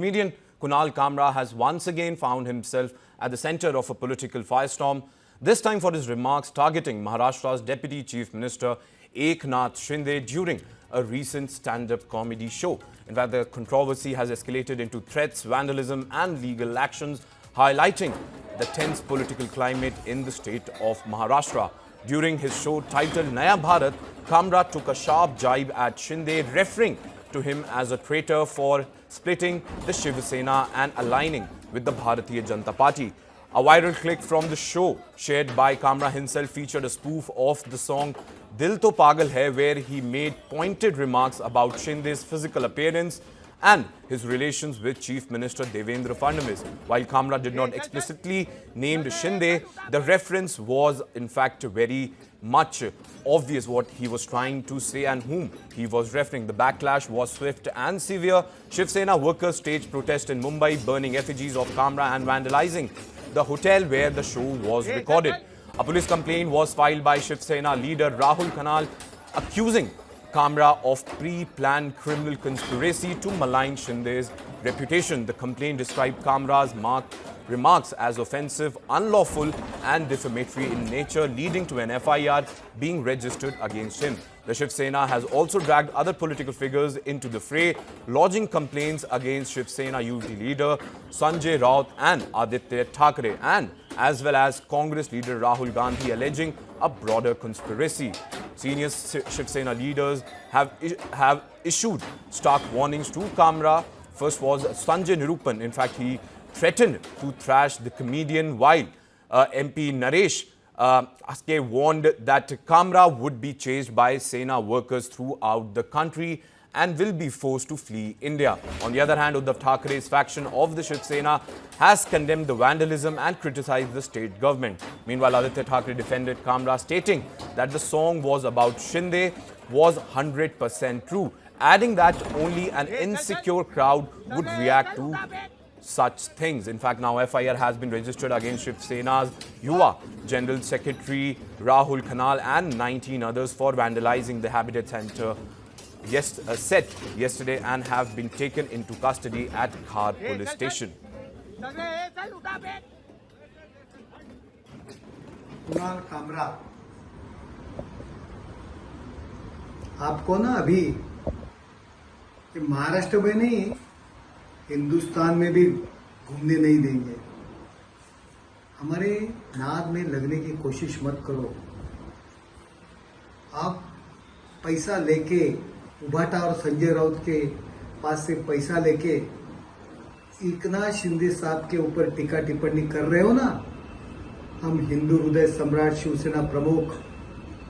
Comedian Kunal Kamra has once again found himself at the center of a political firestorm, this time for his remarks targeting Maharashtra's Deputy Chief Minister Eknath Shinde during a recent stand-up comedy show. In fact, the controversy has escalated into threats, vandalism and legal actions, highlighting the tense political climate in the state of Maharashtra. During his show titled Naya Bharat, Kamra took a sharp jibe at Shinde, referring to him as a traitor for splitting the Shiv Sena and aligning with the Bharatiya Janata Party. A viral clip from the show shared by Kamra himself featured a spoof of the song Dil To Pagal Hai, where he made pointed remarks about Shinde's physical appearance and his relations with Chief Minister Devendra Fadnavis. While Kamra did not explicitly name Shinde, the reference was in fact very much obvious what he was trying to say and whom he was referring. The backlash was swift and severe. Shiv Sena workers staged protest in Mumbai, burning effigies of Kamra and vandalizing the hotel where the show was recorded. A police complaint was filed by Shiv Sena leader Rahul Kanal, accusing Kamra of pre-planned criminal conspiracy to malign Shinde's reputation. The complaint described Kamra's remarks as offensive, unlawful and defamatory in nature, leading to an FIR being registered against him. The Shiv Sena has also dragged other political figures into the fray, lodging complaints against Shiv Sena UT leader Sanjay Raut and Aditya Thackeray, and as well as Congress leader Rahul Gandhi, alleging a broader conspiracy. Senior Shiv Sena leaders have issued stark warnings to Kamra. First was Sanjay Nirupan. In fact, he threatened to thrash the comedian, while MP Naresh Aske warned that Kamra would be chased by Sena workers throughout the country and will be forced to flee India. On the other hand, Uddhav Thackeray's faction of the Shiv Sena has condemned the vandalism and criticized the state government. Meanwhile, Aditya Thackeray defended Kamra, stating that the song was about Shinde was 100% true, adding that only an insecure crowd would react to such things. In fact, now FIR has been registered against Shiv Sena's Yuva General Secretary Rahul Kanal and 19 others for vandalizing the Habitat Center set yesterday and have been taken into custody at Khar police station. Kunal Kamra, आपको ना अभी महाराष्ट्र में नहीं, हिंदुस्तान में भी घूमने नहीं देंगे। हमारे नाद में लगने की कोशिश मत करो। आप पैसा लेके उभाटा और संजय राउत के पास से पैसा लेके एकनाथ शिंदे साहब के ऊपर टीका टिप्पणी कर रहे हो ना। हम हिंदू हृदय सम्राट शिवसेना प्रमुख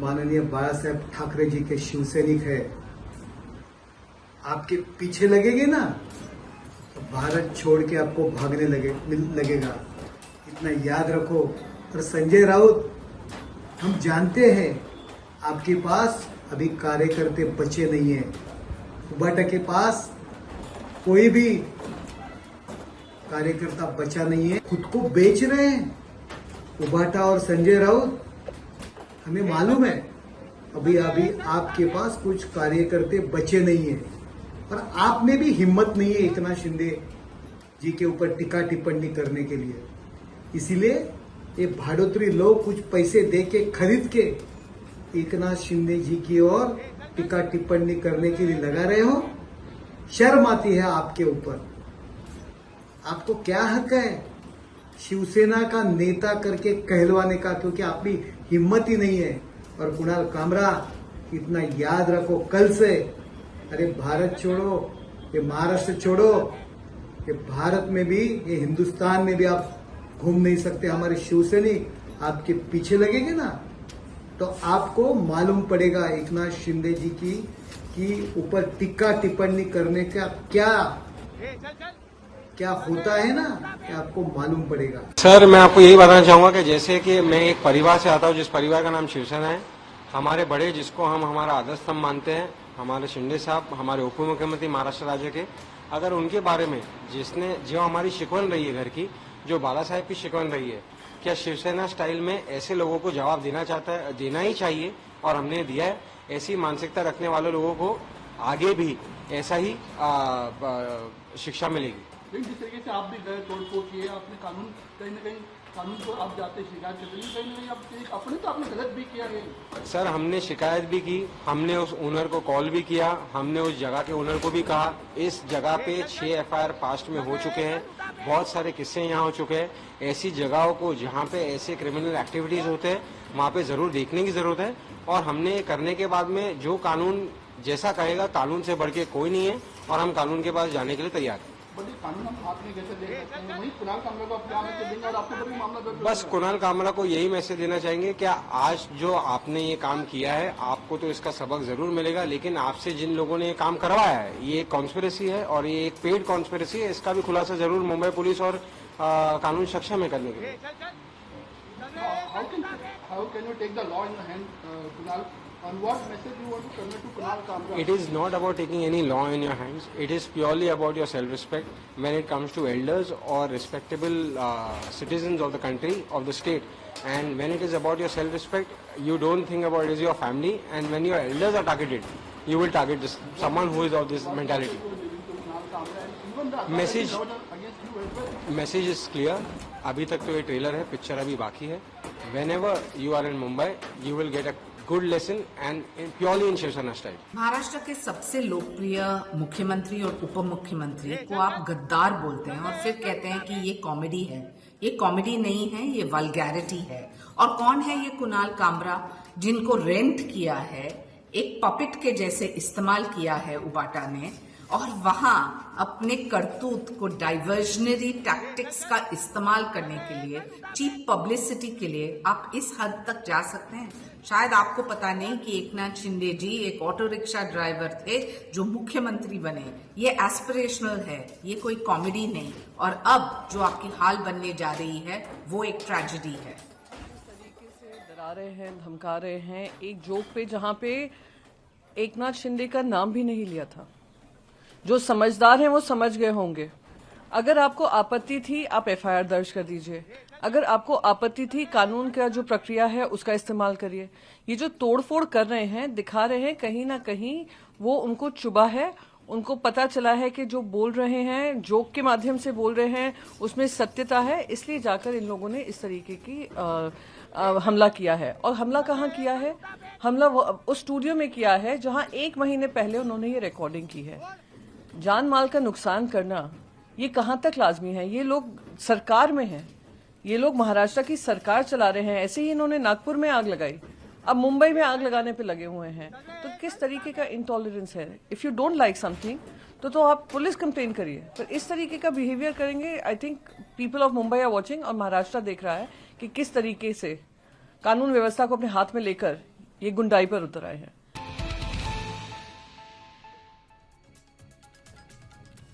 माननीय बाला साहेब ठाकरे जी के शिवसैनिक है। आपके पीछे लगेंगे ना तो भारत छोड़ के आपको भागने लगेगा, इतना याद रखो। और संजय राउत, हम जानते हैं आपके पास अभी कार्यकर्ते बचे नहीं है। उबाटा के पास कोई भी कार्यकर्ता बचा नहीं है, खुद को बेच रहे हैं उबाटा और संजय राउत। हमें मालूम है अभी आपके पास कुछ कार्यकर्ते बचे नहीं है, और आप में भी हिम्मत नहीं है एकनाथ शिंदे जी के ऊपर टीका टिप्पणी करने के लिए। इसीलिए ये भाड़ोत्री लोग कुछ पैसे दे के खरीद के एकनाथ शिंदे जी की ओर टीका टिप्पणी करने के लिए लगा रहे हो। शर्म आती है आपके ऊपर। आपको क्या हक है शिवसेना का नेता करके कहलवाने का, क्योंकि आप भी हिम्मत ही नहीं है। और कुणाल कामरा, इतना याद रखो कल से, अरे भारत छोड़ो, ये महाराष्ट्र छोड़ो, ये भारत में भी, ये हिंदुस्तान में भी आप घूम नहीं सकते। हमारे शिवसैनिक आपके पीछे लगेंगे ना तो आपको मालूम पड़ेगा एकनाथ शिंदे जी की ऊपर टीका टिप्पणी करने का क्या होता है ना, कि आपको मालूम पड़ेगा। सर, मैं आपको यही बताना चाहूंगा कि जैसे कि मैं एक परिवार से आता हूं, जिस परिवार का नाम शिवसेना है। हमारे बड़े, जिसको हम हमारा आदर्श स्तंभ मानते हैं, हमारे शिंदे साहब, हमारे उप मुख्यमंत्री महाराष्ट्र राज्य के, अगर उनके बारे में जो हमारी शिकवन रही है घर की, जो बाला साहेब की शिकवन रही है, क्या शिवसेना स्टाइल में ऐसे लोगों को जवाब देना ही चाहिए, और हमने दिया है। ऐसी मानसिकता रखने वाले लोगों को आगे भी ऐसा ही शिक्षा मिलेगी। लेकिन जिस तरीके से आप भी गए तोड़ फोड़ किए, आपने कानून कहीं ना कहीं कानून को आप जाते शिकायत करते हैं, कहीं ना कहीं आप अपने तो आपने गलत भी किया है। सर हमने शिकायत भी की, हमने उस ओनर को कॉल भी किया, हमने उस जगह के ओनर को भी कहा। इस जगह पे 6 FIR पास्ट में हो चुके हैं, बहुत सारे किस्से यहाँ हो चुके हैं। ऐसी जगहों को जहाँ पे ऐसे क्रिमिनल एक्टिविटीज होते हैं वहाँ पे जरूर देखने की जरूरत है, और हमने करने के बाद में जो कानून जैसा कहेगा, कानून से बढ़ के कोई नहीं है और हम कानून के पास जाने के लिए तैयार हैं। बट ये कानून हम हाथ में कैसे दे सकते हैं? वही कुणाल कामरा को आप क्या मैसेज देंगे और आपके ऊपर भी मामला दर्ज बस कुणाल कामरा को यही मैसेज देना चाहेंगे कि आज जो आपने ये काम किया है, आपको तो इसका सबक जरूर मिलेगा, लेकिन आपसे जिन लोगों ने ये काम करवाया है, ये एक कॉन्स्पिरेसी है और ये एक पेड कॉन्स्पिरेसी है। इसका भी खुलासा जरूर मुंबई पुलिस और कानून सक्षम है करने के लिए। How can you take the law in your hand, Kunal? On what message you want to convey to Kunal Kamra? It is not about taking any law in your hands. It is purely about your self-respect when it comes to elders or respectable citizens of the country, of the state. And when it is about your self-respect, you don't think about it as your family. And when your elders are targeted, you will target someone who is of this mentality. Message is clear. अभी तक तो ये trailer है, picture अभी बाकी है. Whenever you are in Mumbai, you will get a good lesson and purely in Shiv Sena style. Maharashtra के सबसे लोकप्रिय मुख्यमंत्री और उप मुख्यमंत्री को आप गद्दार बोलते हैं और फिर कहते हैं कि ये कॉमेडी है। ये कॉमेडी नहीं है, ये वल्गैरिटी है। और कौन है ये कुणाल कामरा, जिनको रेंट किया है, एक पपेट के जैसे इस्तेमाल किया है उबाटा ने, और वहां अपने करतूत को डाइवर्जनरी टैक्टिक्स का इस्तेमाल करने के लिए, चीप पब्लिसिटी के लिए आप इस हद तक जा सकते हैं। शायद आपको पता नहीं कि एकनाथ शिंदे जी एक ऑटो रिक्शा ड्राइवर थे जो मुख्यमंत्री बने। ये एस्पिरेशनल है, ये कोई कॉमेडी नहीं। और अब जो आपकी हाल बनने जा रही है वो एक ट्रेजेडी है। डरा रहे हैं, धमका रहे हैं, एक जोक पे जहां पे एकनाथ शिंदे का नाम भी नहीं लिया था। जो समझदार हैं वो समझ गए होंगे। अगर आपको आपत्ति थी, आप FIR दर्ज कर दीजिए। अगर आपको आपत्ति थी, कानून का जो प्रक्रिया है उसका इस्तेमाल करिए। ये जो तोड़फोड़ कर रहे हैं, दिखा रहे हैं, कहीं ना कहीं वो उनको चुभा है। उनको पता चला है कि जो बोल रहे हैं, जोक के माध्यम से बोल रहे हैं, उसमें सत्यता है, इसलिए जाकर इन लोगों ने इस तरीके की हमला किया है। और हमला कहाँ किया है? हमला उस स्टूडियो में किया है जहां 1 महीने पहले उन्होंने ये रिकॉर्डिंग की है। जान माल का नुकसान करना ये कहां तक लाजमी है? ये लोग सरकार में हैं, ये लोग महाराष्ट्र की सरकार चला रहे हैं। ऐसे ही इन्होंने नागपुर में आग लगाई, अब मुंबई में आग लगाने पे लगे हुए हैं। तो किस तरीके का इंटॉलरेंस है? If you don't like something तो आप पुलिस कंप्लेन करिए, पर इस तरीके का बिहेवियर करेंगे। I think people of Mumbai are watching और महाराष्ट्र देख रहा है कि किस तरीके से कानून व्यवस्था को अपने हाथ में लेकर ये गुंडाई पर उतर आए हैं।